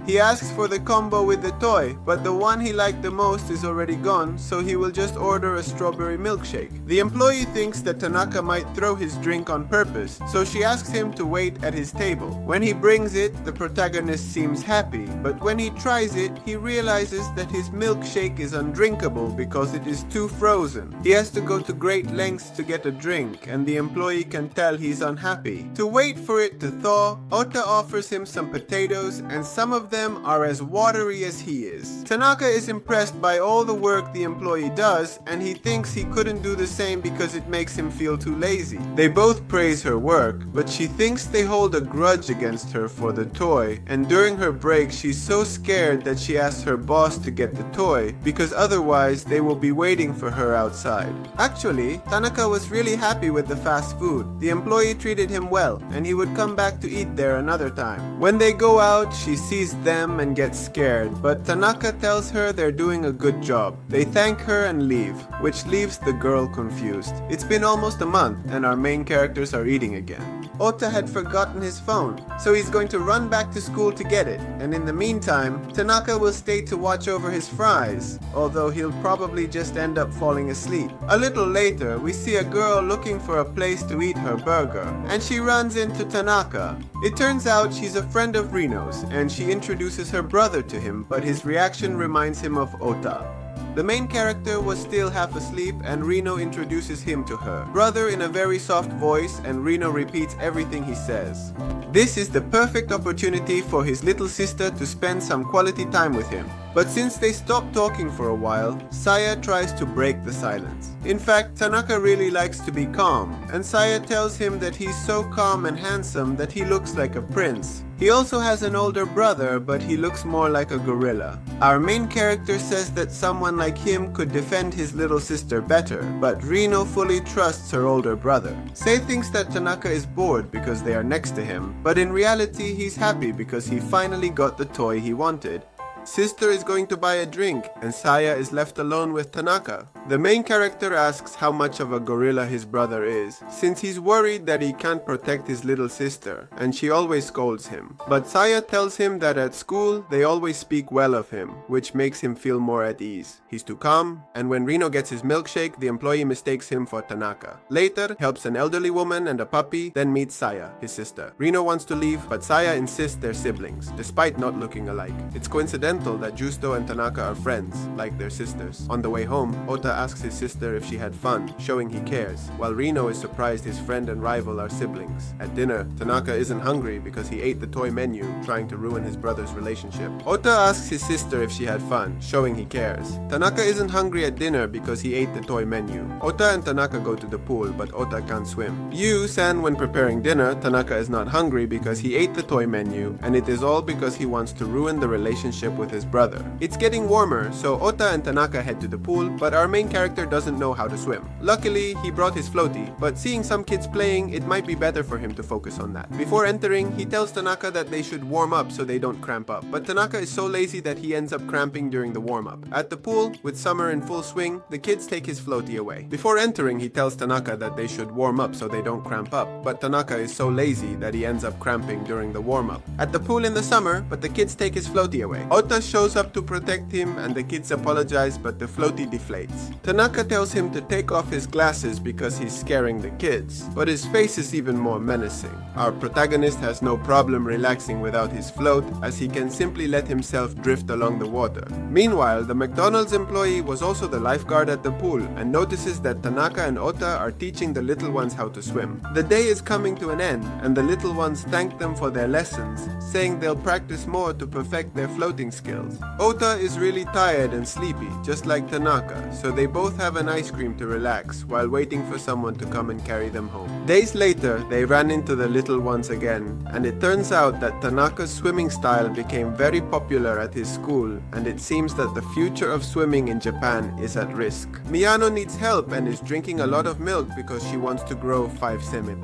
He asks for the combo with the toy, but the one he liked the most is already gone, so he will just order a strawberry milkshake. The employee thinks that Tanaka might throw his drink on purpose, so she asks him to wait at his table. When he brings it, the protagonist seems happy, but when he tries it, he realizes that his milkshake is undrinkable because it is too frozen. He has to go to great lengths to get a drink, and the employee can tell he's unhappy. To wait for it to thaw, Ota offers him some potatoes, and some of them are as watery as he is. Tanaka is impressed by all the work the employee does, and he thinks he couldn't do the same because it makes him feel too lazy. They both praise her work, but she thinks they hold a grudge against her for the toy, and during her break she's so scared that she asks her boss to get the toy, because otherwise they will be waiting for her outside. Actually, Tanaka was really happy with the fast food. The employee treated him well, and he would come back to eat there another time. When they go out, she sees them and gets scared, but Tanaka tells her they're doing a good job. They thank her and leave, which leaves the girl confused. It's been almost a month, and our main characters are eating again. Ota had forgotten his phone, so he's going to run back to school to get it, and in the meantime, Tanaka will stay to watch over his fries, although he'll probably just end up falling asleep. A little later, we see a girl looking for a place to eat her burger, and she runs into Tanaka. It turns out she's a friend of Rino's, and she introduces her brother to him, but his reaction reminds him of Ota. The main character was still half asleep, and Rino introduces him to her brother in a very soft voice, and Rino repeats everything he says. This is the perfect opportunity for his little sister to spend some quality time with him. But since they stop talking for a while, Saya tries to break the silence. In fact, Tanaka really likes to be calm, and Saya tells him that he's so calm and handsome that he looks like a prince. He also has an older brother, but he looks more like a gorilla. Our main character says that someone like him could defend his little sister better, but Rino fully trusts her older brother. Sei thinks that Tanaka is bored because they are next to him, but in reality he's happy because he finally got the toy he wanted. Sister is going to buy a drink, and Saya is left alone with Tanaka. The main character asks how much of a gorilla his brother is, since he's worried that he can't protect his little sister, and she always scolds him. But Saya tells him that at school, they always speak well of him, which makes him feel more at ease. He's too calm, and when Rino gets his milkshake, the employee mistakes him for Tanaka. Later, helps an elderly woman and a puppy, then meets Saya, his sister. Rino wants to leave, but Saya insists they're siblings, despite not looking alike. It's coincidental that Justo and Tanaka are friends, like their sisters. On the way home, Ota asks his sister if she had fun, showing he cares, while Rino is surprised his friend and rival are siblings. At dinner, Tanaka isn't hungry because he ate the toy menu, trying to ruin his brother's relationship. Ota asks his sister if she had fun, showing he cares. Tanaka isn't hungry at dinner because he ate the toy menu. Ota and Tanaka go to the pool, but Ota can't swim. Yu said when preparing dinner, Tanaka is not hungry because he ate the toy menu, and it is all because he wants to ruin the relationship with his brother. It's getting warmer, so Ota and Tanaka head to the pool, but our main character doesn't know how to swim. Luckily, he brought his floaty, but seeing some kids playing, it might be better for him to focus on that. Before entering, he tells Tanaka that they should warm up so they don't cramp up, but Tanaka is so lazy that he ends up cramping during the warm-up. At the pool, with summer in full swing, the kids take his floaty away. Before entering, he tells Tanaka that they should warm up so they don't cramp up, but Tanaka is so lazy that he ends up cramping during the warm-up. At the pool in the summer, but the kids take his floaty away. Ota shows up to protect him, and the kids apologize, but the floaty deflates. Tanaka tells him to take off his glasses because he's scaring the kids, but his face is even more menacing. Our protagonist has no problem relaxing without his float, as he can simply let himself drift along the water. Meanwhile, the McDonald's employee was also the lifeguard at the pool and notices that Tanaka and Ota are teaching the little ones how to swim. The day is coming to an end, and the little ones thank them for their lessons, saying they'll practice more to perfect their floating skills. Ota is really tired and sleepy, just like Tanaka, so they both have an ice cream to relax while waiting for someone to come and carry them home. Days later, they ran into the little ones again, and it turns out that Tanaka's swimming style became very popular at his school, and it seems that the future of swimming in Japan is at risk. Miyano needs help and is drinking a lot of milk because she wants to grow 5 cm.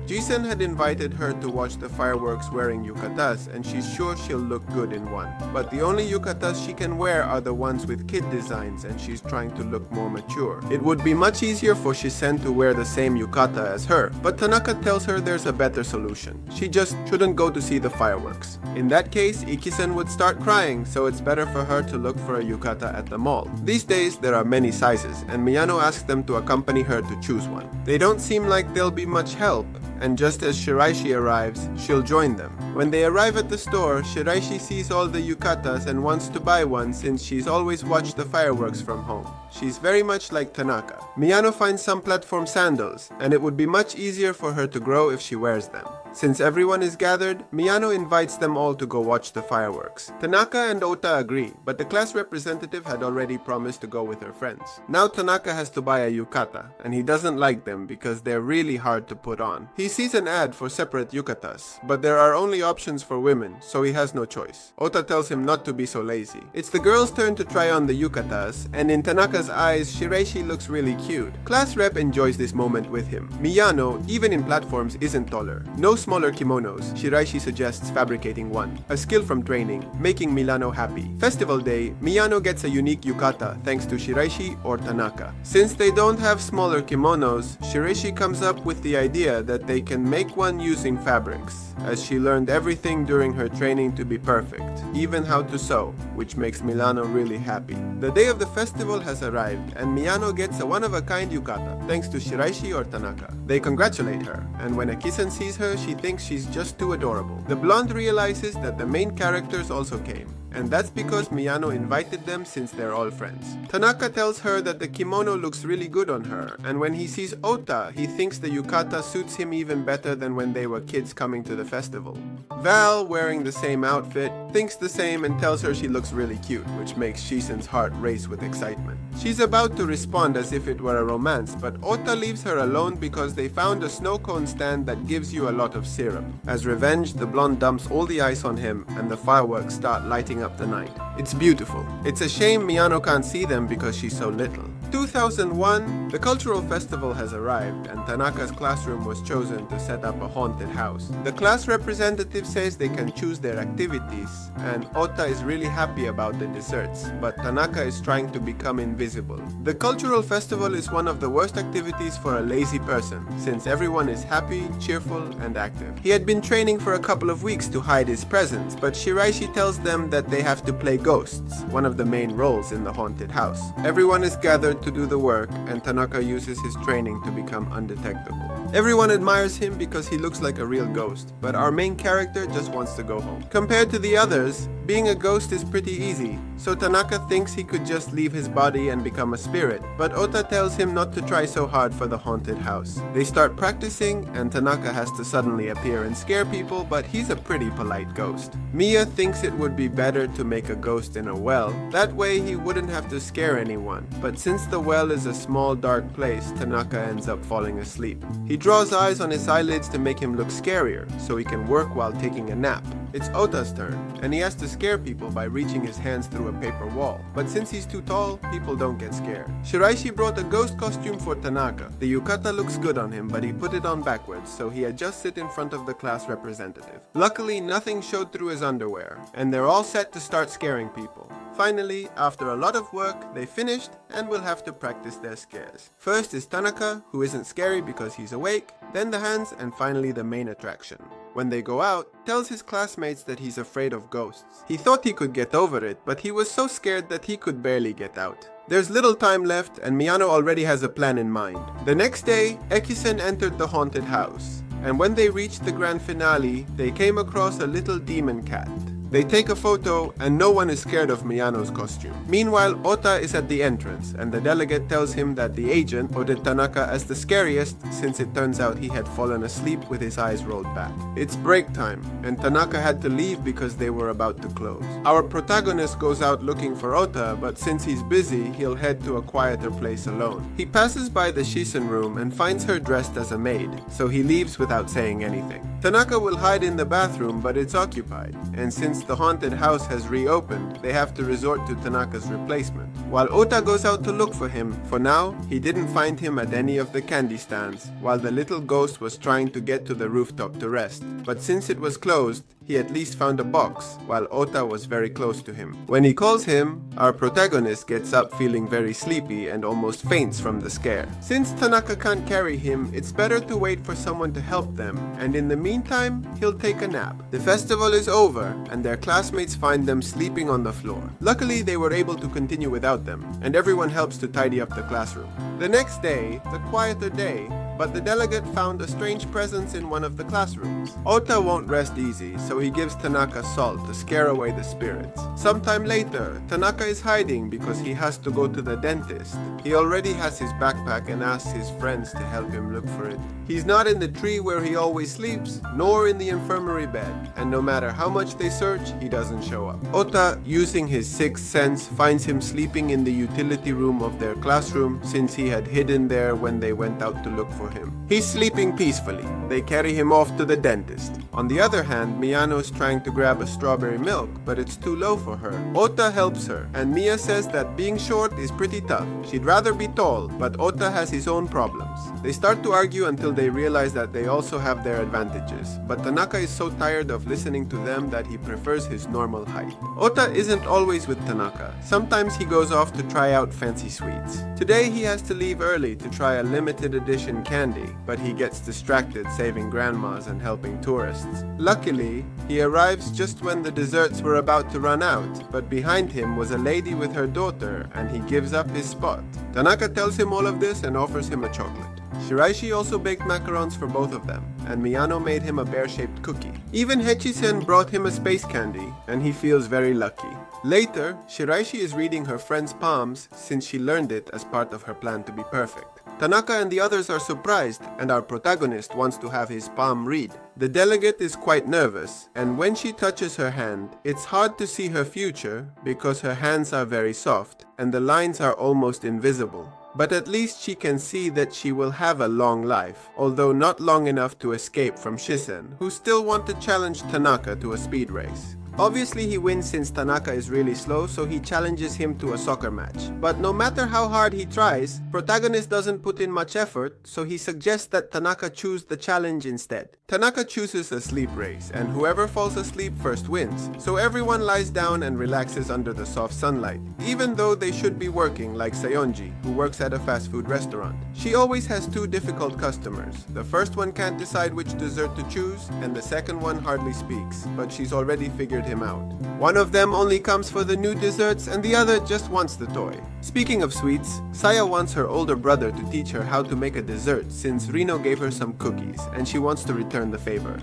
Jisen had invited her to watch the fireworks wearing yukatas, and she's sure she'll look good in one. But the only yukatas she can wear are the ones with kid designs, and she's trying to look more mature. It would be much easier for Shisen to wear the same yukata as her, but Tanaka tells her there's a better solution. She just shouldn't go to see the fireworks. In that case, Ikisen would start crying, so it's better for her to look for a yukata at the mall. These days, there are many sizes, and Miyano asks them to accompany her to choose one. They don't seem like they'll be much help, and just as Shiraishi arrives, she'll join them. When they arrive at the store, Shiraishi sees all the yukatas and wants to buy one since she's always watched the fireworks from home. She's very much like Tanaka. Miyano finds some platform sandals, and it would be much easier for her to grow if she wears them. Since everyone is gathered, Miyano invites them all to go watch the fireworks. Tanaka and Ota agree, but the class representative had already promised to go with her friends. Now Tanaka has to buy a yukata, and he doesn't like them because they're really hard to put on. He sees an ad for separate yukatas, but there are only options for women, so he has no choice. Ota tells him not to be so lazy. It's the girls' turn to try on the yukatas, and in Tanaka's eyes, Shiraishi looks really cute. Class rep enjoys this moment with him. Miyano, even in platforms, isn't taller. No smaller kimonos, Shiraishi suggests fabricating one, a skill from training, making Milano happy. Festival day, Miyano gets a unique yukata thanks to Shiraishi or Tanaka. Since they don't have smaller kimonos, Shiraishi comes up with the idea that they can make one using fabrics, as she learned everything during her training to be perfect, even how to sew, which makes Milano really happy. The day of the festival has arrived, and Miyano gets a one-of-a-kind yukata, thanks to Shiraishi or Tanaka. They congratulate her, and when Akisen sees her, she thinks she's just too adorable. The blonde realizes that the main characters also came, and that's because Miyano invited them since they're all friends. Tanaka tells her that the kimono looks really good on her, and when he sees Ota, he thinks the yukata suits him even better than when they were kids coming to the festival. Val, wearing the same outfit, thinks the same and tells her she looks really cute, which makes Shisen's heart race with excitement. She's about to respond as if it were a romance, but Ota leaves her alone because they found a snow cone stand that gives you a lot of syrup. As revenge, the blonde dumps all the ice on him, and the fireworks start lighting up the night. It's beautiful. It's a shame Miyano can't see them because she's so little. 2001, the cultural festival has arrived, and Tanaka's classroom was chosen to set up a haunted house. The class representative says they can choose their activities, and Ota is really happy about the desserts, but Tanaka is trying to become invisible. The cultural festival is one of the worst activities for a lazy person, since everyone is happy, cheerful, and active. He had been training for a couple of weeks to hide his presence, but Shiraishi tells them that they have to play ghosts, one of the main roles in the haunted house. Everyone is gathered to do the work, and Tanaka uses his training to become undetectable. Everyone admires him because he looks like a real ghost, but our main character just wants to go home. Compared to the others, being a ghost is pretty easy, so Tanaka thinks he could just leave his body and become a spirit, but Ota tells him not to try so hard for the haunted house. They start practicing, and Tanaka has to suddenly appear and scare people, but he's a pretty polite ghost. Mia thinks it would be better to make a ghost in a well, that way he wouldn't have to scare anyone, but since the well is a small dark place, Tanaka ends up falling asleep. He draws eyes on his eyelids to make him look scarier, so he can work while taking a nap. It's Ota's turn, and he has to scare people by reaching his hands through a paper wall. But since he's too tall, people don't get scared. Shiraishi brought a ghost costume for Tanaka. The yukata looks good on him, but he put it on backwards, so he had just sit in front of the class representative. Luckily, nothing showed through his underwear, and they're all set to start scaring people. Finally, after a lot of work, they finished and will have to practice their scares. First is Tanaka, who isn't scary because he's awake, then the hands, and finally the main attraction. When they go out, tells his classmates that he's afraid of ghosts. He thought he could get over it, but he was so scared that he could barely get out. There's little time left, and Miyano already has a plan in mind. The next day, Ekisen entered the haunted house, and when they reached the grand finale, they came across a little demon cat. They take a photo, and no one is scared of Miyano's costume. Meanwhile, Ota is at the entrance, and the delegate tells him that the agent voted Tanaka as the scariest since it turns out he had fallen asleep with his eyes rolled back. It's break time, and Tanaka had to leave because they were about to close. Our protagonist goes out looking for Ota, but since he's busy, he'll head to a quieter place alone. He passes by the Shisen room and finds her dressed as a maid, so he leaves without saying anything. Tanaka will hide in the bathroom, but it's occupied, and since the haunted house has reopened, they have to resort to Tanaka's replacement. While Ota goes out to look for him, for now, he didn't find him at any of the candy stands, while the little ghost was trying to get to the rooftop to rest. But since it was closed, he at least found a box, while Ota was very close to him. When he calls him, our protagonist gets up feeling very sleepy and almost faints from the scare. Since Tanaka can't carry him, it's better to wait for someone to help them, and in the meantime, he'll take a nap. The festival is over, and their classmates find them sleeping on the floor. Luckily, they were able to continue without them, and everyone helps to tidy up the classroom. The next day, the quieter day, but the delegate found a strange presence in one of the classrooms. Ota won't rest easy, so he gives Tanaka salt to scare away the spirits. Sometime later, Tanaka is hiding because he has to go to the dentist. He already has his backpack and asks his friends to help him look for it. He's not in the tree where he always sleeps, nor in the infirmary bed, and no matter how much they search, he doesn't show up. Ota, using his sixth sense, finds him sleeping in the utility room of their classroom since he had hidden there when they went out to look for him. He's sleeping peacefully. They carry him off to the dentist. On the other hand, Miyano's trying to grab a strawberry milk, but it's too low for her. Ota helps her, and Miya says that being short is pretty tough. She'd rather be tall, but Ota has his own problems. They start to argue until they realize that they also have their advantages, but Tanaka is so tired of listening to them that he prefers his normal height. Ota isn't always with Tanaka. Sometimes he goes off to try out fancy sweets. Today he has to leave early to try a limited edition candy, but he gets distracted saving grandmas and helping tourists. Luckily, he arrives just when the desserts were about to run out, but behind him was a lady with her daughter, and he gives up his spot. Tanaka tells him all of this and offers him a chocolate. Shiraishi also baked macarons for both of them, and Miyano made him a bear-shaped cookie. Even Hechi-sen brought him a space candy, and he feels very lucky. Later, Shiraishi is reading her friend's palms since she learned it as part of her plan to be perfect. Tanaka and the others are surprised, and our protagonist wants to have his palm read. The delegate is quite nervous, and when she touches her hand, it's hard to see her future because her hands are very soft, and the lines are almost invisible. But at least she can see that she will have a long life, although not long enough to escape from Shisen, who still want to challenge Tanaka to a speed race. Obviously he wins since Tanaka is really slow, so he challenges him to a soccer match. But no matter how hard he tries, protagonist doesn't put in much effort, so he suggests that Tanaka choose the challenge instead. Tanaka chooses a sleep race, and whoever falls asleep first wins, so everyone lies down and relaxes under the soft sunlight, even though they should be working like Sayonji, who works at a fast food restaurant. She always has two difficult customers. The first one can't decide which dessert to choose, and the second one hardly speaks, but she's already figured him out. One of them only comes for the new desserts and the other just wants the toy. Speaking of sweets, Saya wants her older brother to teach her how to make a dessert since Rino gave her some cookies and she wants to return the favor.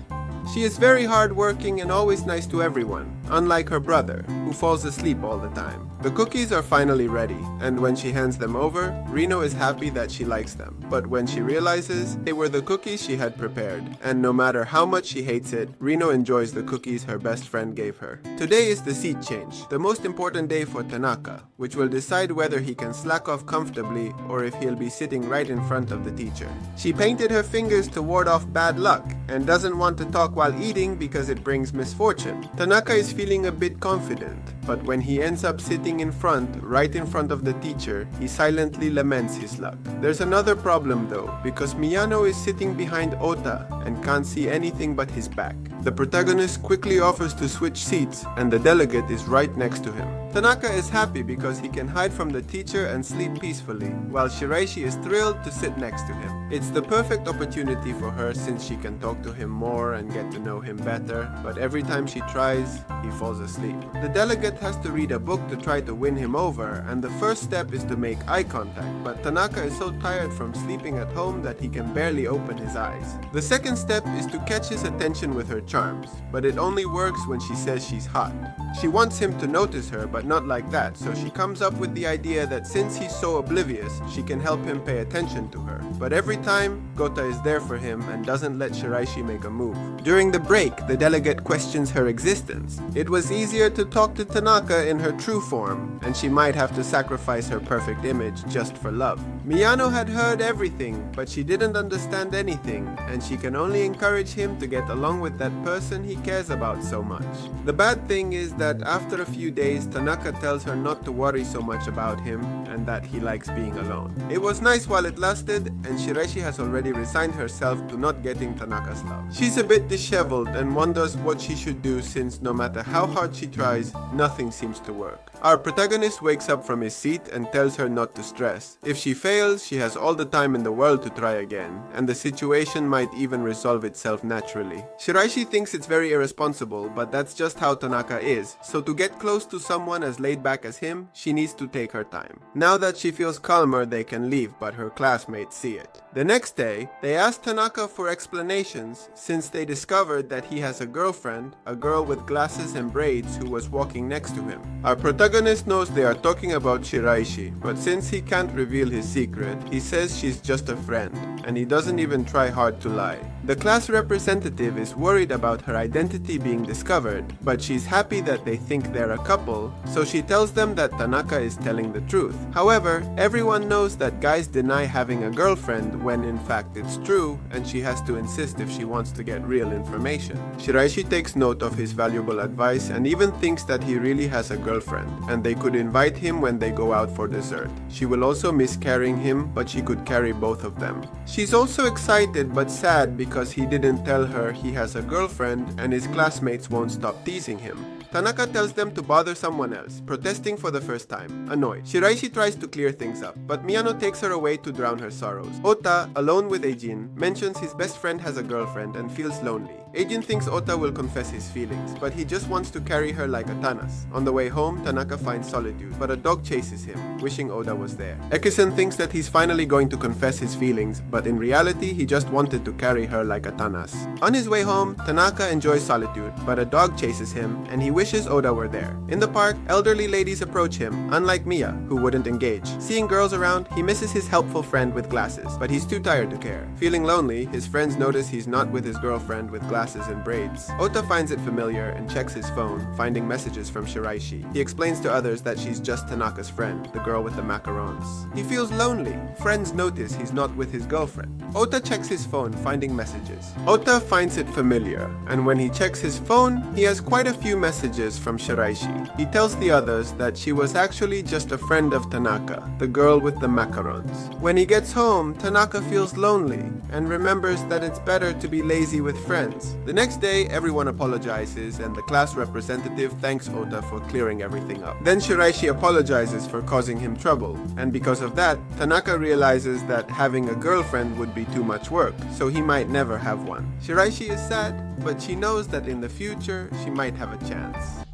She is very hardworking and always nice to everyone, unlike her brother, who falls asleep all the time. The cookies are finally ready, and when she hands them over, Rino is happy that she likes them. But when she realizes they were the cookies she had prepared, and no matter how much she hates it, Rino enjoys the cookies her best friend gave her. Today is the seat change, the most important day for Tanaka, which will decide whether he can slack off comfortably or if he'll be sitting right in front of the teacher. She painted her fingers to ward off bad luck, and doesn't want to talk while eating because it brings misfortune. Tanaka is feeling a bit confident, but when he ends up sitting in front, right in front of the teacher, he silently laments his luck. There's another problem though, because Miyano is sitting behind Ota and can't see anything but his back. The protagonist quickly offers to switch seats, and the delegate is right next to him. Tanaka is happy because he can hide from the teacher and sleep peacefully, while Shiraishi is thrilled to sit next to him. It's the perfect opportunity for her since she can talk to him more and get to know him better, but every time she tries, he falls asleep. The delegate has to read a book to try to win him over, and the first step is to make eye contact, but Tanaka is so tired from sleeping at home that he can barely open his eyes. The second step is to catch his attention with her charms, but it only works when she says she's hot. She wants him to notice her, but but not like that, so she comes up with the idea that since he's so oblivious, she can help him pay attention to her. But every time, Gota is there for him and doesn't let Shiraishi make a move. During the break, the delegate questions her existence. It was easier to talk to Tanaka in her true form, and she might have to sacrifice her perfect image just for love. Miyano had heard everything, but she didn't understand anything, and she can only encourage him to get along with that person he cares about so much. The bad thing is that after a few days, Tanaka tells her not to worry so much about him and that he likes being alone. It was nice while it lasted, and Shiraishi has already resigned herself to not getting Tanaka's love. She's a bit disheveled and wonders what she should do since no matter how hard she tries, nothing seems to work. Our protagonist wakes up from his seat and tells her not to stress. If she fails, she has all the time in the world to try again, and the situation might even resolve itself naturally. Shiraishi thinks it's very irresponsible, but that's just how Tanaka is, so to get close to someone as laid back as him, she needs to take her time. Now that she feels calmer, they can leave, but her classmates see it. The next day, they ask Tanaka for explanations since they discovered that he has a girlfriend, a girl with glasses and braids who was walking next to him. Our protagonist knows they are talking about Shiraishi, but since he can't reveal his secret, he says she's just a friend, and he doesn't even try hard to lie. The class representative is worried about her identity being discovered, but she's happy that they think they're a couple, so she tells them that Tanaka is telling the truth. However, everyone knows that guys deny having a girlfriend when in fact it's true, and she has to insist if she wants to get real information. Shiraishi takes note of his valuable advice and even thinks that he really has a girlfriend, and they could invite him when they go out for dessert. She will also miss carrying him, but she could carry both of them. She's also excited but sad because he didn't tell her he has a girlfriend and his classmates won't stop teasing him. Tanaka tells them to bother someone else, protesting for the first time, annoyed. Shiraishi tries to clear things up, but Miyano takes her away to drown her sorrows. Ota, alone with Eijin, mentions his best friend has a girlfriend and feels lonely. Eijin thinks Ota will confess his feelings, but he just wants to carry her like a Tanas. On the way home, Tanaka finds solitude, but a dog chases him, wishing Oda was there. Ekisen thinks that he's finally going to confess his feelings, but in reality, he just wanted to carry her like a Tanas. On his way home, Tanaka enjoys solitude, but a dog chases him, and he wishes Oda were there. In the park, elderly ladies approach him, unlike Mia, who wouldn't engage. Seeing girls around, he misses his helpful friend with glasses, but he's too tired to care. Feeling lonely, his friends notice he's not with his girlfriend with glasses and braids. Ota finds it familiar and checks his phone, finding messages from Shiraishi. He explains to others that she's just Tanaka's friend, the girl with the macarons. He feels lonely. Friends notice he's not with his girlfriend. Ota checks his phone, finding messages. Ota finds it familiar, and when he checks his phone, he has quite a few messages from Shiraishi. He tells the others that she was actually just a friend of Tanaka, the girl with the macarons. When he gets home, Tanaka feels lonely and remembers that it's better to be lazy with friends. The next day, everyone apologizes and the class representative thanks Ota for clearing everything up. Then Shiraishi apologizes for causing him trouble, and because of that, Tanaka realizes that having a girlfriend would be too much work, so he might never have one. Shiraishi is sad, but she knows that in the future, she might have a chance.